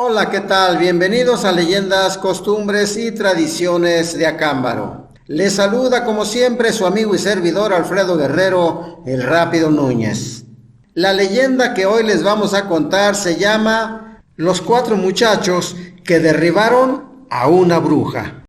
Hola, ¿qué tal? Bienvenidos a Leyendas, Costumbres y Tradiciones de Acámbaro. Les saluda como siempre su amigo y servidor Alfredo Guerrero, el Rápido Núñez. La leyenda que hoy les vamos a contar se llama Los 4 muchachos que derribaron a una bruja.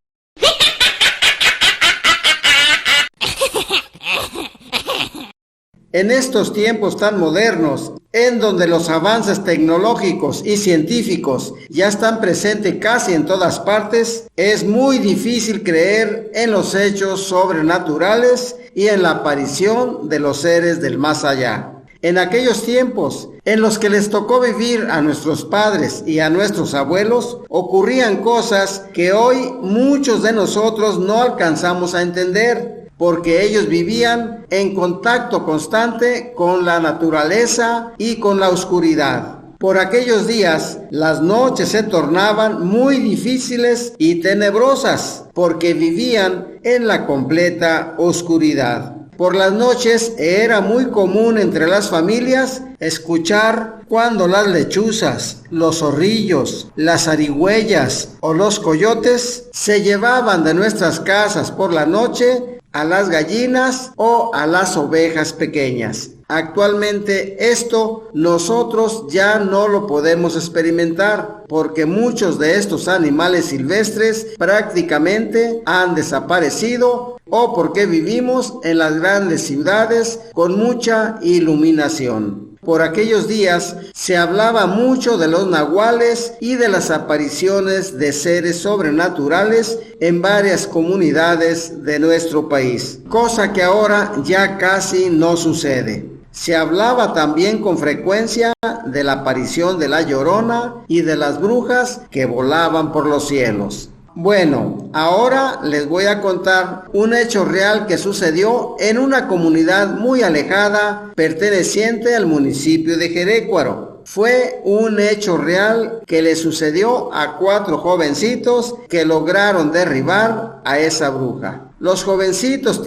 En estos tiempos tan modernos, en donde los avances tecnológicos y científicos ya están presentes casi en todas partes, es muy difícil creer en los hechos sobrenaturales y en la aparición de los seres del más allá. En aquellos tiempos en los que les tocó vivir a nuestros padres y a nuestros abuelos, ocurrían cosas que hoy muchos de nosotros no alcanzamos a entender, porque ellos vivían en contacto constante con la naturaleza y con la oscuridad. Por aquellos días, las noches se tornaban muy difíciles y tenebrosas, porque vivían en la completa oscuridad. Por las noches era muy común entre las familias escuchar cuando las lechuzas, los zorrillos, las zarigüeyas o los coyotes se llevaban de nuestras casas por la noche a las gallinas o a las ovejas pequeñas. Actualmente esto nosotros ya no lo podemos experimentar, porque muchos de estos animales silvestres prácticamente han desaparecido, o porque vivimos en las grandes ciudades con mucha iluminación. Por aquellos días se hablaba mucho de los nahuales y de las apariciones de seres sobrenaturales en varias comunidades de nuestro país, cosa que ahora ya casi no sucede. Se hablaba también con frecuencia de la aparición de la Llorona y de las brujas que volaban por los cielos. Bueno, ahora les voy a contar un hecho real que sucedió en una comunidad muy alejada perteneciente al municipio de Jerécuaro. Fue un hecho real que le sucedió a 4 jovencitos que lograron derribar a esa bruja. Los jovencitos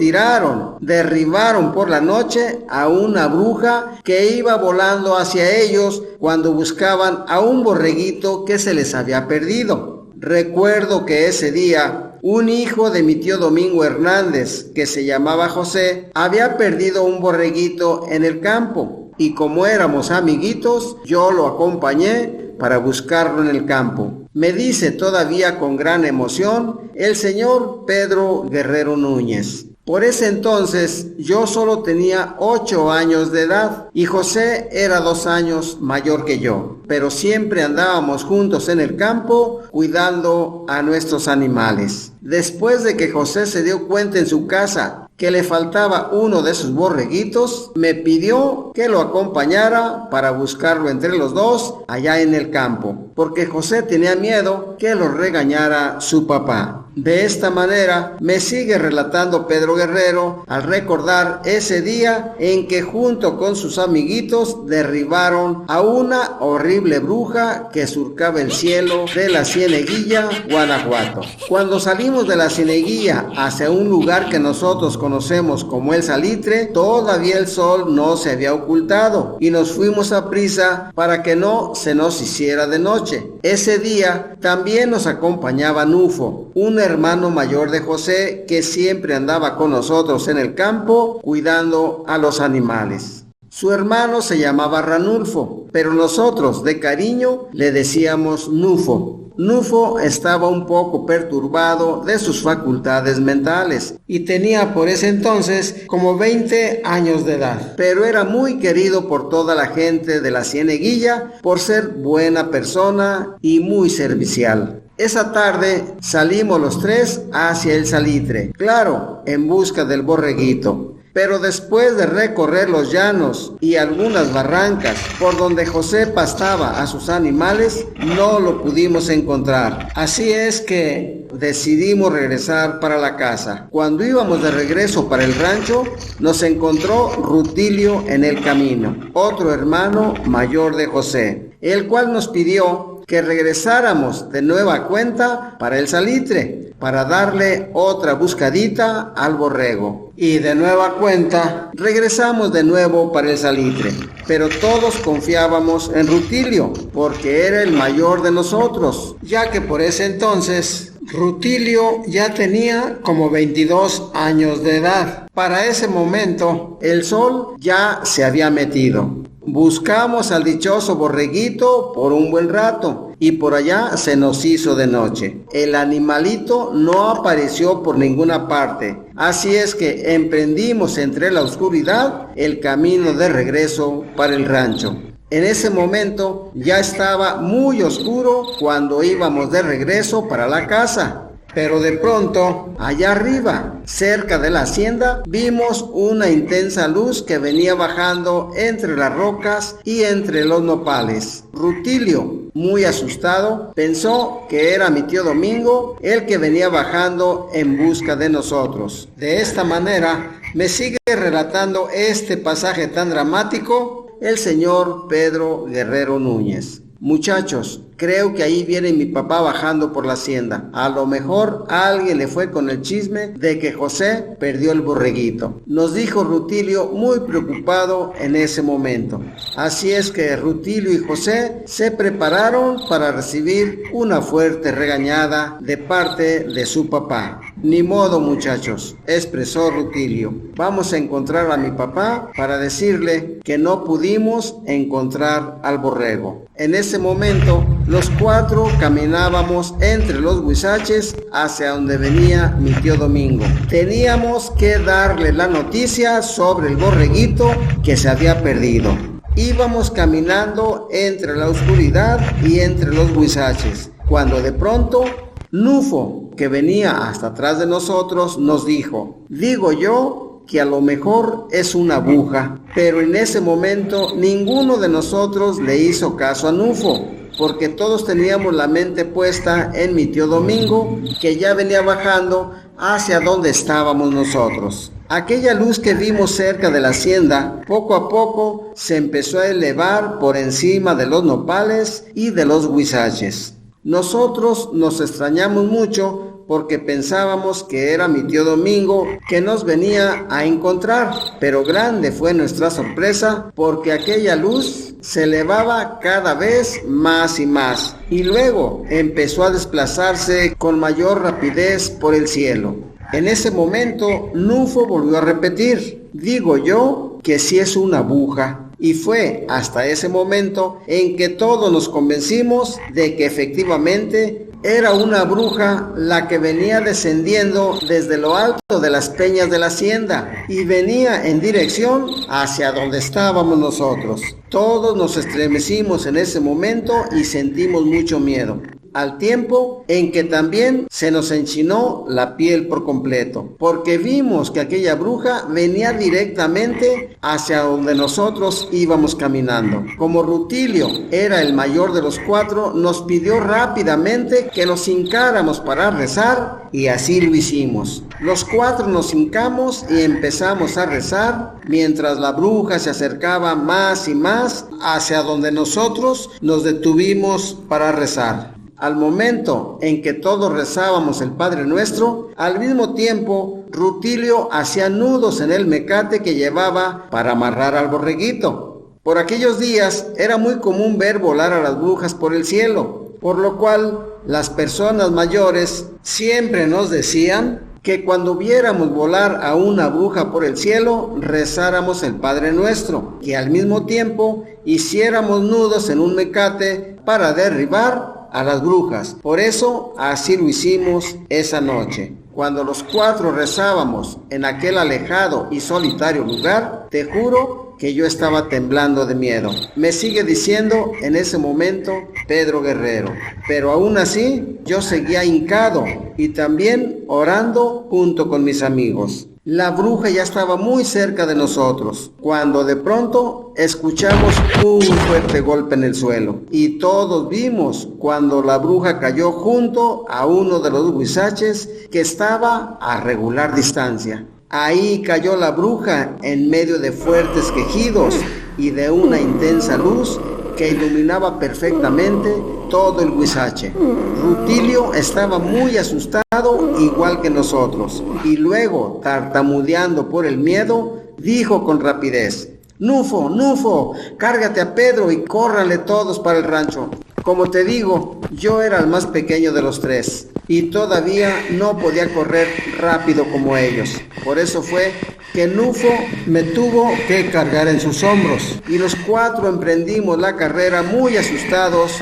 derribaron por la noche a una bruja que iba volando hacia ellos cuando buscaban a un borreguito que se les había perdido. Recuerdo que ese día un hijo de mi tío Domingo Hernández, que se llamaba José, había perdido un borreguito en el campo, y como éramos amiguitos, yo lo acompañé para buscarlo en el campo. Me dice todavía con gran emoción el señor Pedro Guerrero Núñez. Por ese entonces yo solo tenía 8 años de edad y José era 2 años mayor que yo, pero siempre andábamos juntos en el campo cuidando a nuestros animales. Después de que José se dio cuenta en su casa que le faltaba uno de sus borreguitos, me pidió que lo acompañara para buscarlo entre los dos allá en el campo, porque José tenía miedo que lo regañara su papá. De esta manera me sigue relatando Pedro Guerrero al recordar ese día en que junto con sus amiguitos derribaron a una horrible bruja que surcaba el cielo de la Cieneguilla, Guanajuato. Cuando salimos de la Cieneguilla hacia un lugar que nosotros conocemos como el Salitre, todavía el sol no se había ocultado y nos fuimos a prisa para que no se nos hiciera de noche. Ese día también nos acompañaba Nufo, un hermano mayor de José que siempre andaba con nosotros en el campo cuidando a los animales. Su hermano se llamaba Ranulfo, pero nosotros de cariño le decíamos Nufo. Nufo estaba un poco perturbado de sus facultades mentales y tenía por ese entonces como 20 años de edad, pero era muy querido por toda la gente de la Cieneguilla por ser buena persona y muy servicial. Esa tarde salimos los 3 hacia el Salitre, claro, en busca del borreguito. Pero después de recorrer los llanos y algunas barrancas por donde José pastaba a sus animales, no lo pudimos encontrar. Así es que decidimos regresar para la casa. Cuando íbamos de regreso para el rancho, nos encontró Rutilio en el camino, otro hermano mayor de José, el cual nos pidió que regresáramos de nueva cuenta para el salitre, para darle otra buscadita al borrego. Y de nueva cuenta, regresamos de nuevo para el salitre. Pero todos confiábamos en Rutilio, porque era el mayor de nosotros, ya que por ese entonces Rutilio ya tenía como 22 años de edad. Para ese momento, el sol ya se había metido. Buscamos al dichoso borreguito por un buen rato y por allá se nos hizo de noche. El animalito no apareció por ninguna parte, así es que emprendimos entre la oscuridad el camino de regreso para el rancho. En ese momento ya estaba muy oscuro cuando íbamos de regreso para la casa. Pero de pronto, allá arriba, cerca de la hacienda, vimos una intensa luz que venía bajando entre las rocas y entre los nopales. Rutilio, muy asustado, pensó que era mi tío Domingo el que venía bajando en busca de nosotros. De esta manera, me sigue relatando este pasaje tan dramático el señor Pedro Guerrero Núñez. Muchachos, creo que ahí viene mi papá bajando por la hacienda. A lo mejor alguien le fue con el chisme de que José perdió el borreguito, nos dijo Rutilio muy preocupado en ese momento. Así es que Rutilio y José se prepararon para recibir una fuerte regañada de parte de su papá. Ni modo, muchachos, expresó Rutilio. Vamos a encontrar a mi papá para decirle que no pudimos encontrar al borrego. En ese momento, los cuatro caminábamos entre los huizaches hacia donde venía mi tío Domingo. Teníamos que darle la noticia sobre el borreguito que se había perdido. Íbamos caminando entre la oscuridad y entre los huizaches, cuando de pronto Nufo, que venía hasta atrás de nosotros, nos dijo: digo yo que a lo mejor es una aguja. Pero en ese momento ninguno de nosotros le hizo caso a Nufo, porque todos teníamos la mente puesta en mi tío Domingo, que ya venía bajando hacia donde estábamos nosotros. Aquella luz que vimos cerca de la hacienda, poco a poco se empezó a elevar por encima de los nopales y de los huizaches. Nosotros nos extrañamos mucho porque pensábamos que era mi tío Domingo que nos venía a encontrar, pero grande fue nuestra sorpresa porque aquella luz se elevaba cada vez más y más y luego empezó a desplazarse con mayor rapidez por el cielo. En ese momento Nufo volvió a repetir: digo yo que sí es una aguja. Y fue hasta ese momento en que todos nos convencimos de que efectivamente era una bruja la que venía descendiendo desde lo alto de las peñas de la hacienda y venía en dirección hacia donde estábamos nosotros. Todos nos estremecimos en ese momento y sentimos mucho miedo, al tiempo en que también se nos enchinó la piel por completo, porque vimos que aquella bruja venía directamente hacia donde nosotros íbamos caminando. Como Rutilio era el mayor de los cuatro, nos pidió rápidamente que nos hincáramos para rezar y así lo hicimos. Los cuatro nos hincamos y empezamos a rezar mientras la bruja se acercaba más y más hacia donde nosotros nos detuvimos para rezar. Al momento en que todos rezábamos el Padre Nuestro, al mismo tiempo Rutilio hacía nudos en el mecate que llevaba para amarrar al borreguito. Por aquellos días era muy común ver volar a las brujas por el cielo, por lo cual las personas mayores siempre nos decían que cuando viéramos volar a una bruja por el cielo, rezáramos el Padre Nuestro, que al mismo tiempo hiciéramos nudos en un mecate para derribar a las brujas. Por eso así lo hicimos esa noche. Cuando los cuatro rezábamos en aquel alejado y solitario lugar, te juro que yo estaba temblando de miedo. Me sigue diciendo en ese momento Pedro Guerrero. Pero aún así yo seguía hincado y también orando junto con mis amigos. La bruja ya estaba muy cerca de nosotros, cuando de pronto escuchamos un fuerte golpe en el suelo. Y todos vimos cuando la bruja cayó junto a uno de los huizaches que estaba a regular distancia. Ahí cayó la bruja en medio de fuertes quejidos y de una intensa luz que iluminaba perfectamente todo el Huizache. Rutilio estaba muy asustado, igual que nosotros, y luego, tartamudeando por el miedo, dijo con rapidez: Nufo, Nufo, cárgate a Pedro y córranle todos para el rancho. Como te digo, yo era el más pequeño de los tres y todavía no podía correr rápido como ellos. Por eso fue que Nufo me tuvo que cargar en sus hombros y los cuatro emprendimos la carrera muy asustados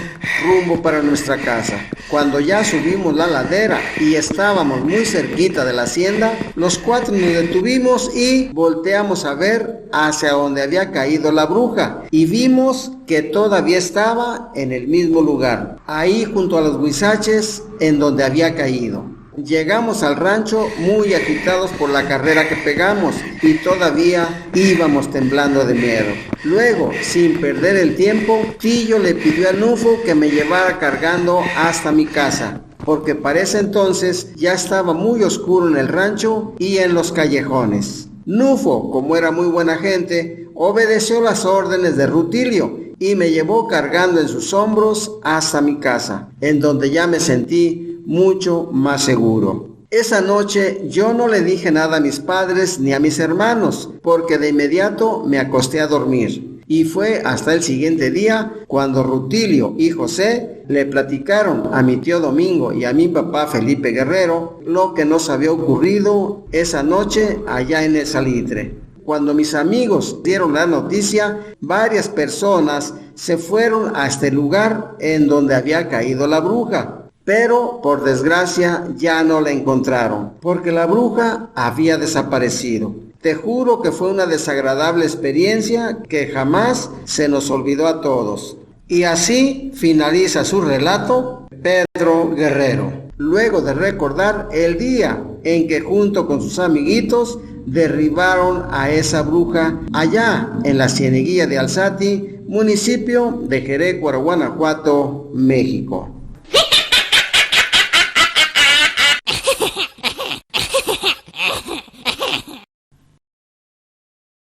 rumbo para nuestra casa. Cuando ya subimos la ladera y estábamos muy cerquita de la hacienda, los cuatro nos detuvimos y volteamos a ver hacia donde había caído la bruja y vimos que todavía estaba en el mismo lugar, ahí junto a los huizaches en donde había caído. Llegamos al rancho muy agitados por la carrera que pegamos y todavía íbamos temblando de miedo. Luego, sin perder el tiempo, Tillo le pidió a Nufo que me llevara cargando hasta mi casa, porque para ese entonces ya estaba muy oscuro en el rancho y en los callejones. Nufo, como era muy buena gente, obedeció las órdenes de Rutilio y me llevó cargando en sus hombros hasta mi casa, en donde ya me sentí mucho más seguro. Esa noche yo no le dije nada a mis padres ni a mis hermanos, porque de inmediato me acosté a dormir. Y fue hasta el siguiente día cuando Rutilio y José le platicaron a mi tío Domingo y a mi papá Felipe Guerrero lo que nos había ocurrido esa noche allá en el Salitre. Cuando mis amigos dieron la noticia, varias personas se fueron a este lugar en donde había caído la bruja. Pero, por desgracia, ya no la encontraron, porque la bruja había desaparecido. Te juro que fue una desagradable experiencia que jamás se nos olvidó a todos. Y así finaliza su relato Pedro Guerrero, luego de recordar el día en que junto con sus amiguitos derribaron a esa bruja allá en la Cieneguilla de Alzati, municipio de Jerecuaro, Guanajuato, México.